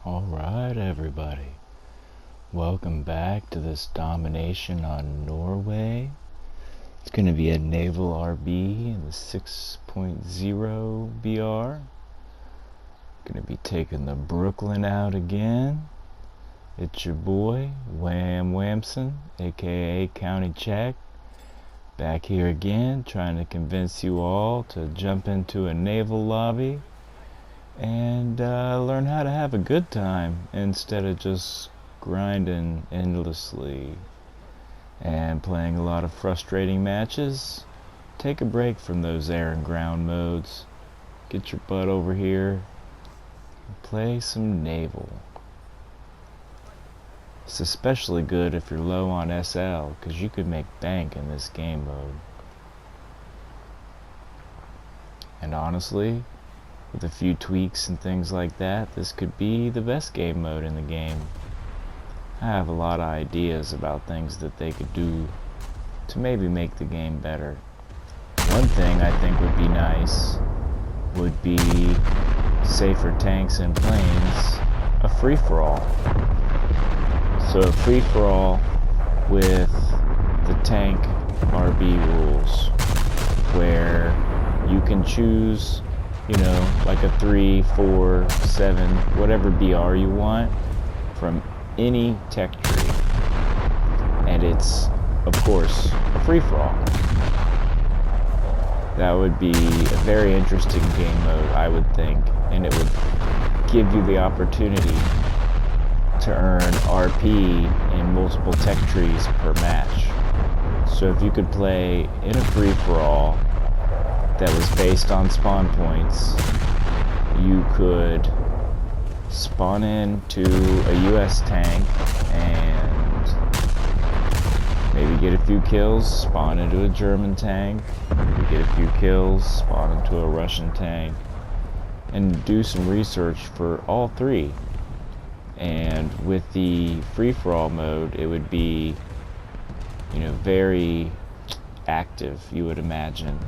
Alright, everybody. Welcome back to this domination on Norway. It's going to be a Naval RB in the 6.0 BR. Going to be taking the Brooklyn out again. It's your boy, Wham Whamson, aka County Check. Back here again, trying to convince you all to jump into a naval lobby and learn how to have a good time instead of just grinding endlessly and playing a lot of frustrating matches. Take a break from those air and ground modes. Get your butt over here and play some naval. It's especially good if you're low on SL, because you could make bank in this game mode. And honestly, with a few tweaks and things like that, this could be the best game mode in the game. I have a lot of ideas about things that they could do to maybe make the game better. One thing I think would be nice would be, say for tanks and planes, a free-for-all. So a free-for-all with the tank RB rules, where you can choose, like a 3, 4, 7, whatever BR you want from any tech tree. And it's, of course, a free-for-all. That would be a very interesting game mode, I would think, and it would give you the opportunity to earn RP in multiple tech trees per match. So if you could play in a free-for-all that was based on spawn points, you could spawn into a US tank and maybe get a few kills, spawn into a German tank, maybe get a few kills, spawn into a Russian tank, and do some research for all three. And with the free-for-all mode, it would be, very active, you would imagine.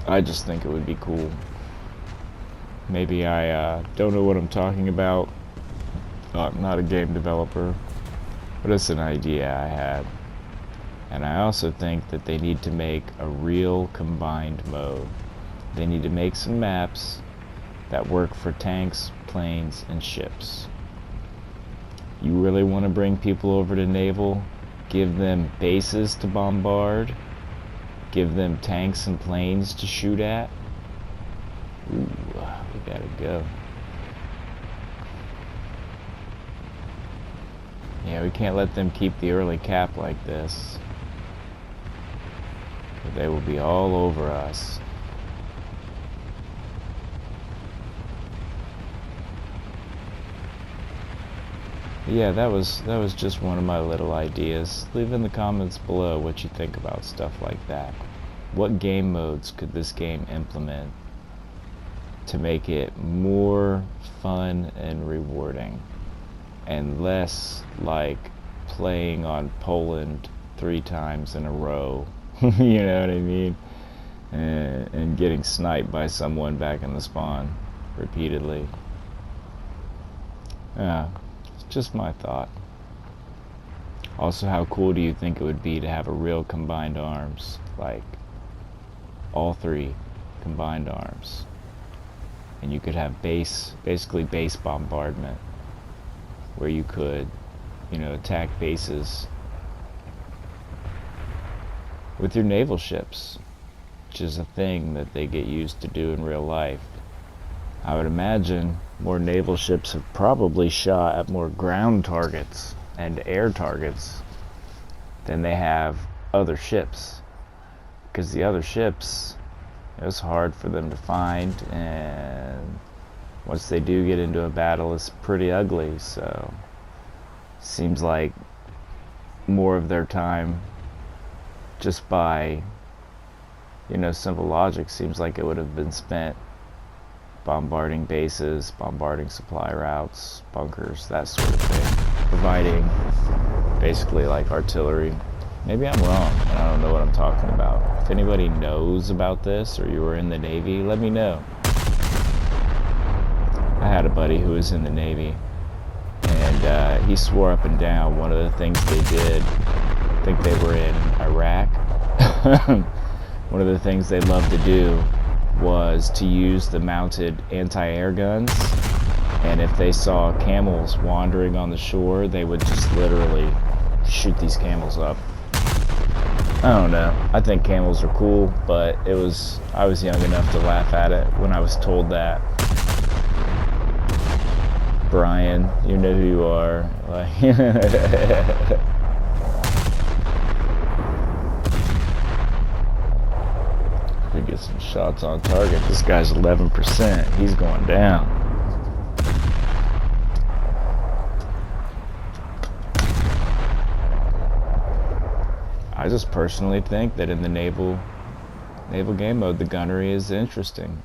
I just think it would be cool. Maybe I don't know what I'm talking about. I'm not a game developer, but it's an idea I had. And I also think that they need to make a real combined mode. They need to make some maps that work for tanks, planes, and ships. You really want to bring people over to Naval? Give them bases to bombard? Give them tanks and planes to shoot at? Ooh, we gotta go. Yeah, we can't let them keep the early cap like this. Or they will be all over us. Yeah, that was just one of my little ideas. Leave in the comments below what you think about stuff like that. What game modes could this game implement to make it more fun and rewarding, and less like playing on Poland 3 times in a row, you know what I mean? And getting sniped by someone back in the spawn repeatedly. Yeah. Just my thought. Also, how cool do you think it would be to have a real combined arms, like all 3 combined arms, and you could have basically base bombardment, where you could, attack bases with your naval ships, which is a thing that they get used to do in real life. I would imagine more naval ships have probably shot at more ground targets and air targets than they have other ships, because the other ships, it's hard for them to find, and once they do get into a battle, it's pretty ugly. So seems like more of their time, just by simple logic, seems like it would have been spent bombarding bases, bombarding supply routes, bunkers, that sort of thing. Providing basically like artillery. Maybe I'm wrong, and I don't know what I'm talking about. If anybody knows about this, or you were in the Navy, let me know. I had a buddy who was in the Navy, and he swore up and down one of the things they did, I think they were in Iraq, one of the things they loved to do was to use the mounted anti-air guns, and if they saw camels wandering on the shore, they would just literally shoot these camels up. I don't know. I think camels are cool, but I was young enough to laugh at it when I was told that. Brian, you know who you are. We get some shots on target. This guy's 11%. He's going down. I just personally think that in the naval game mode, the gunnery is interesting.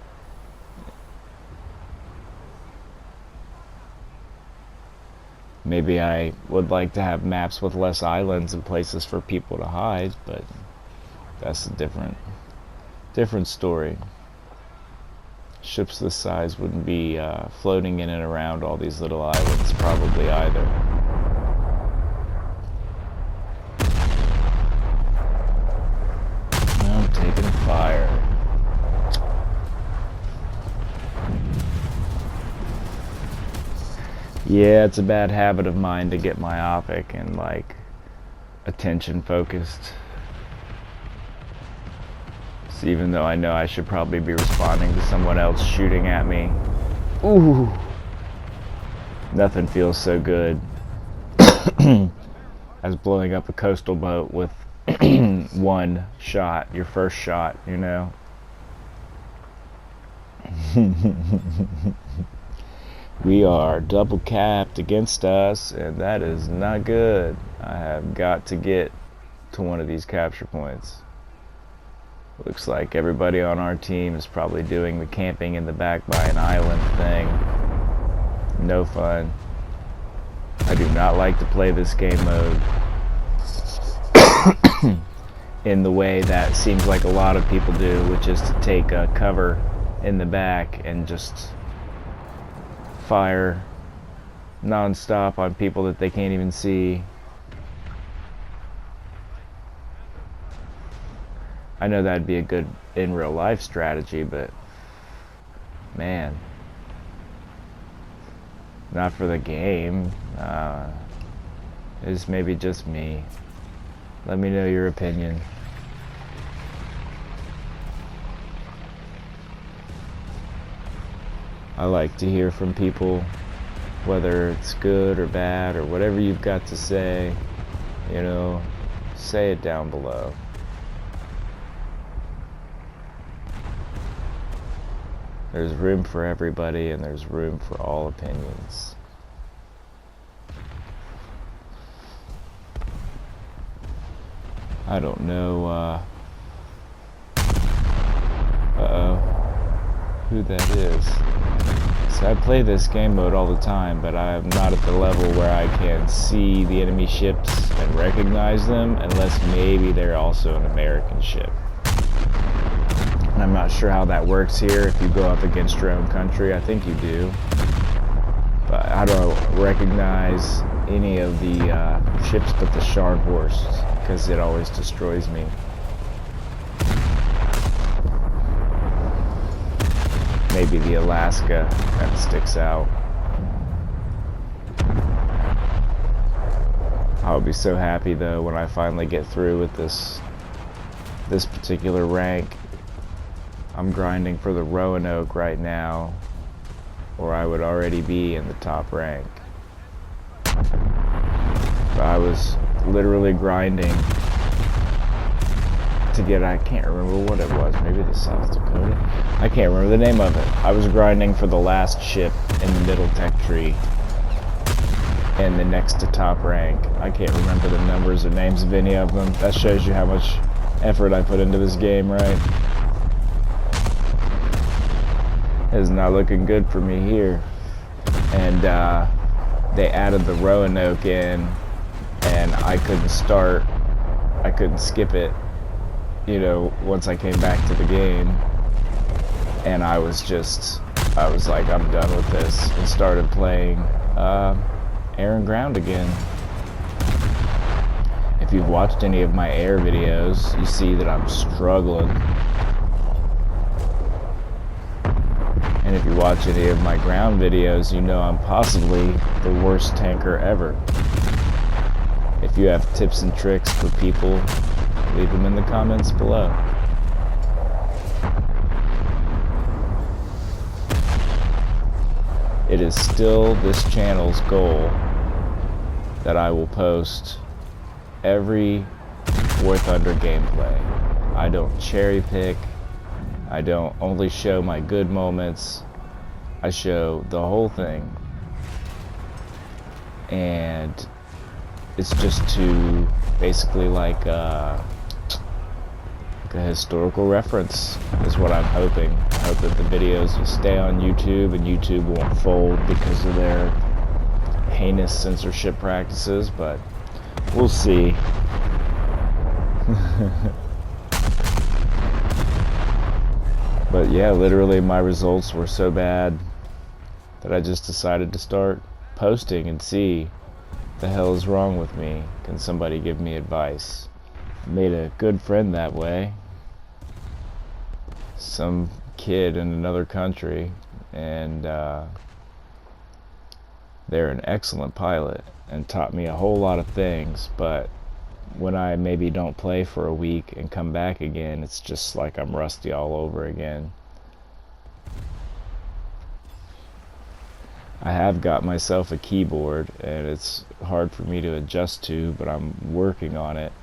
Maybe I would like to have maps with less islands and places for people to hide, but that's a different story. Ships this size wouldn't be floating in and around all these little islands probably either. I'm taking fire. Yeah, it's a bad habit of mine to get myopic and like attention focused. So even though I know I should probably be responding to someone else shooting at me. Ooh. Nothing feels so good as blowing up a coastal boat with one shot, your first shot, you know. We are double capped against us, and that is not good. I have got to get to one of these capture points. Looks like everybody on our team is probably doing the camping in the back by an island thing. No fun. I do not like to play this game mode in the way that seems like a lot of people do, which is to take a cover in the back and just fire non-stop on people that they can't even see. I know that'd be a good in real life strategy, but man, not for the game. It's maybe just me. Let me know your opinion. I like to hear from people, whether it's good or bad or whatever you've got to say, you know, say it down below. There's room for everybody, and there's room for all opinions. I don't know, who that is. So I play this game mode all the time, but I'm not at the level where I can see the enemy ships and recognize them, unless maybe they're also an American ship. And I'm not sure how that works here if you go up against your own country. I think you do. But I don't recognize any of the ships but the Scharnhorst, because it always destroys me. Maybe the Alaska kind of sticks out. I'll be so happy though when I finally get through with this particular rank. I'm grinding for the Roanoke right now, or I would already be in the top rank. But I was literally grinding to get, I can't remember what it was, maybe the South Dakota? I can't remember the name of it. I was grinding for the last ship in the middle tech tree and the next to top rank. I can't remember the numbers or names of any of them. That shows you how much effort I put into this game, right? It's not looking good for me here. And they added the Roanoke in, and I couldn't skip it, you know, once I came back to the game. And I was I was like, I'm done with this, and started playing air and ground again. If you've watched any of my air videos, you see that I'm struggling. And if you watch any of my ground videos, you know I'm possibly the worst tanker ever. If you have tips and tricks for people, leave them in the comments below. It is still this channel's goal that I will post every Warthunder gameplay. I don't cherry pick. I don't only show my good moments. I show the whole thing. And it's just to basically like a historical reference is what I'm hoping. I hope that the videos will stay on YouTube and YouTube won't fold because of their heinous censorship practices, but we'll see. But yeah, literally my results were so bad that I just decided to start posting and see what the hell is wrong with me. Can somebody give me advice? I made a good friend that way. Some kid in another country, and they're an excellent pilot and taught me a whole lot of things, but when I maybe don't play for a week and come back again, it's just like I'm rusty all over again. I have got myself a keyboard, and it's hard for me to adjust to, but I'm working on it.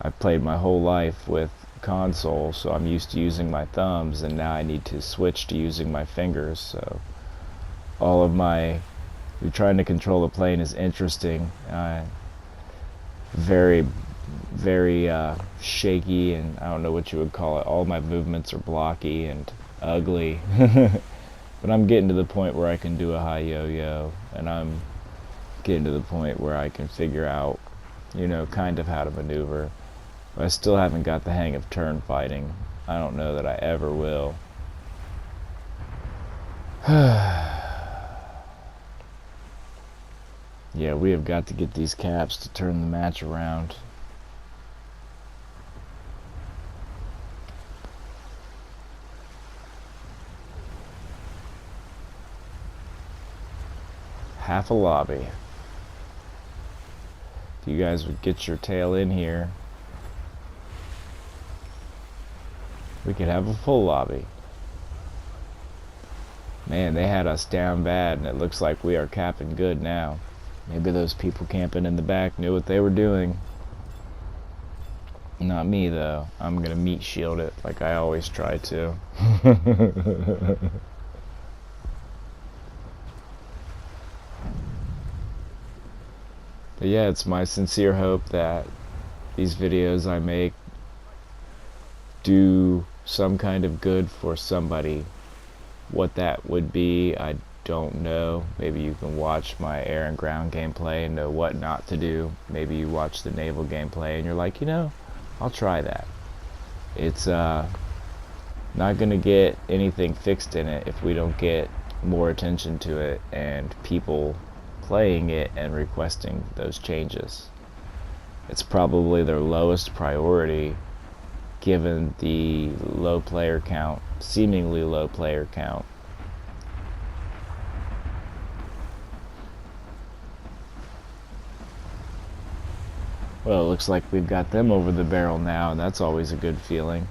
I've played my whole life with console, so I'm used to using my thumbs, and now I need to switch to using my fingers. So all of my trying to control the plane is interesting. Very shaky, and I don't know what you would call it. All my movements are blocky and ugly. But I'm getting to the point where I can do a high yo-yo, and I'm getting to the point where I can figure out, you know, kind of how to maneuver. But I still haven't got the hang of turn fighting. I don't know that I ever will. Yeah, we have got to get these caps to turn the match around. Half a lobby. If you guys would get your tail in here, we could have a full lobby. Man, they had us down bad, and it looks like we are capping good now. Maybe those people camping in the back knew what they were doing. Not me, though. I'm gonna meat shield it like I always try to. But yeah, it's my sincere hope that these videos I make do some kind of good for somebody. What that would be, I don't know. Maybe you can watch my air and ground gameplay and know what not to do. Maybe you watch the naval gameplay and you're like, you know, I'll try that. It's not gonna get anything fixed in it if we don't get more attention to it and people playing it and requesting those changes. It's probably their lowest priority given the low player count, seemingly low player count. Well, it looks like we've got them over the barrel now, and that's always a good feeling.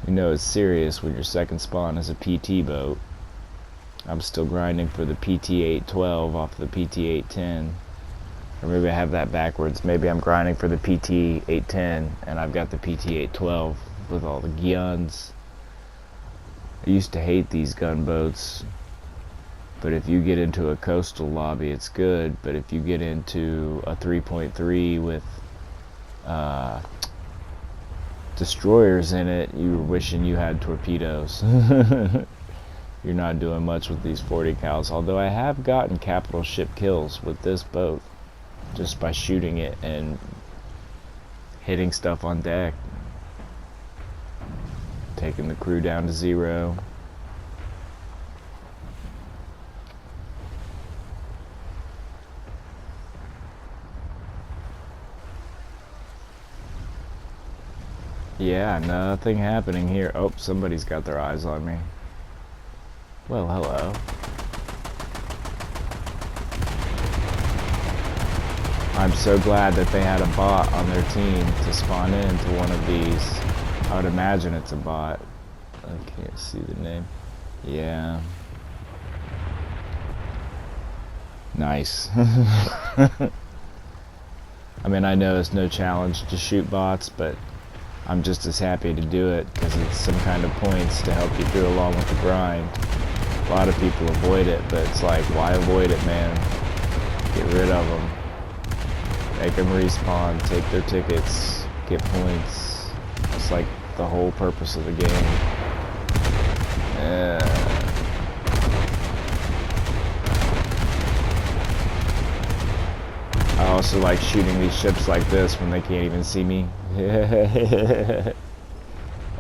You know it's serious when your second spawn is a PT boat. I'm still grinding for the PT-812 off the PT-810. Or maybe I have that backwards. Maybe I'm grinding for the PT-810 and I've got the PT-812 with all the guns. I used to hate these gunboats, but if you get into a coastal lobby it's good, but if you get into a 3.3 with destroyers in it, you're wishing you had torpedoes. You're not doing much with these 40 cals, although I have gotten capital ship kills with this boat just by shooting it and hitting stuff on deck. taking the crew down to 0. Yeah, nothing happening here. Oh, somebody's got their eyes on me. Well, hello. I'm so glad that they had a bot on their team to spawn into one of these. I would imagine it's a bot. I can't see the name. Yeah. Nice. I mean, I know it's no challenge to shoot bots, but I'm just as happy to do it because it's some kind of points to help you through along with the grind. A lot of people avoid it, but it's like, why avoid it, man? Get rid of them. Make them respawn, take their tickets, get points. It's like the whole purpose of the game. I also like shooting these ships like this when they can't even see me. It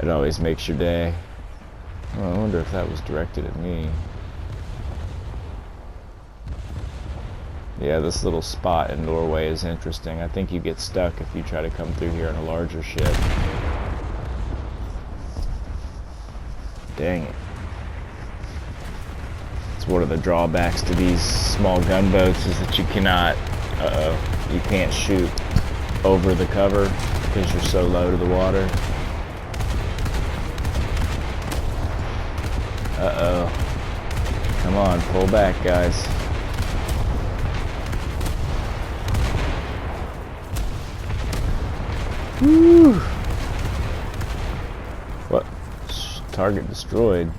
always makes your day. Oh, I wonder if that was directed at me. Yeah, this little spot in Norway is interesting. I think you get stuck if you try to come through here in a larger ship. Dang it. It's one of the drawbacks to these small gunboats is that you cannot, you can't shoot over the cover because you're so low to the water. Come on, pull back, guys. Woo! What? Target destroyed.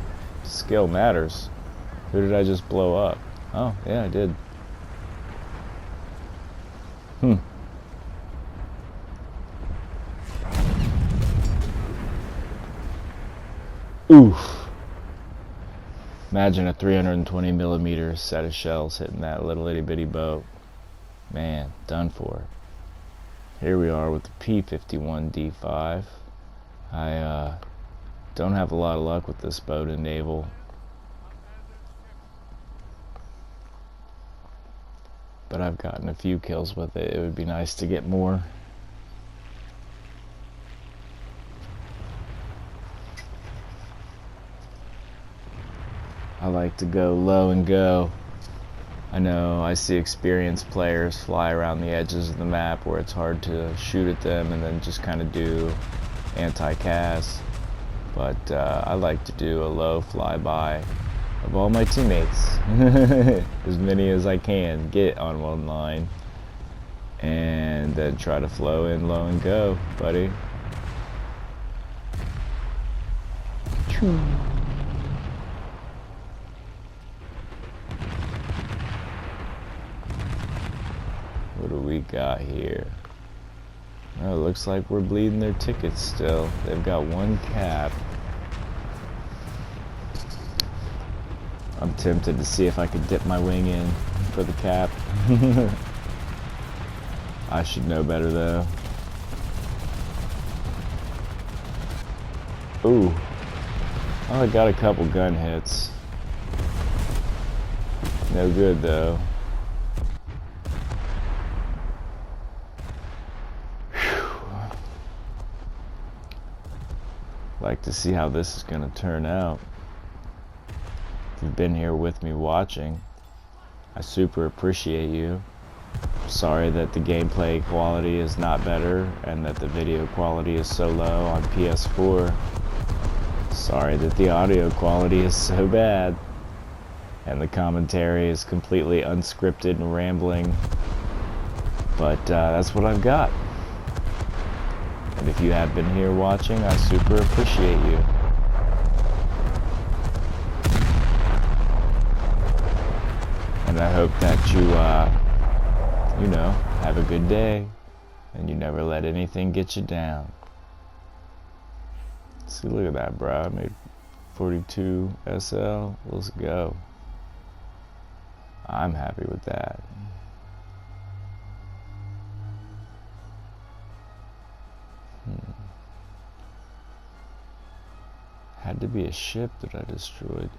Skill matters. Who did I just blow up? Oh, yeah, I did. Oof. Imagine a 320 millimeter set of shells hitting that little itty bitty boat. Man, done for. Here we are with the P-51D5. I don't have a lot of luck with this boat in Naval. But I've gotten a few kills with it. It would be nice to get more. I like to go low and go. I know I see experienced players fly around the edges of the map where it's hard to shoot at them and then just kind of do anti-cast. But I like to do a low flyby of all my teammates. As many as I can get on one line. And then try to flow in low and go, buddy. What do we got here? Oh, it looks like we're bleeding their tickets still. They've got one cap. I'm tempted to see if I could dip my wing in for the cap. I should know better though. Ooh. Oh, I got a couple gun hits. No good though. Like to see how this is going to turn out. If you've been here with me watching, I super appreciate you. Sorry that the gameplay quality is not better and that the video quality is so low on PS4. Sorry that the audio quality is so bad and the commentary is completely unscripted and rambling. But that's what I've got. And if you have been here watching, I super appreciate you. And I hope that you, you know, have a good day and you never let anything get you down. See, look at that, bro. I made 42 SL. Let's go. I'm happy with that. Had to be a ship that I destroyed.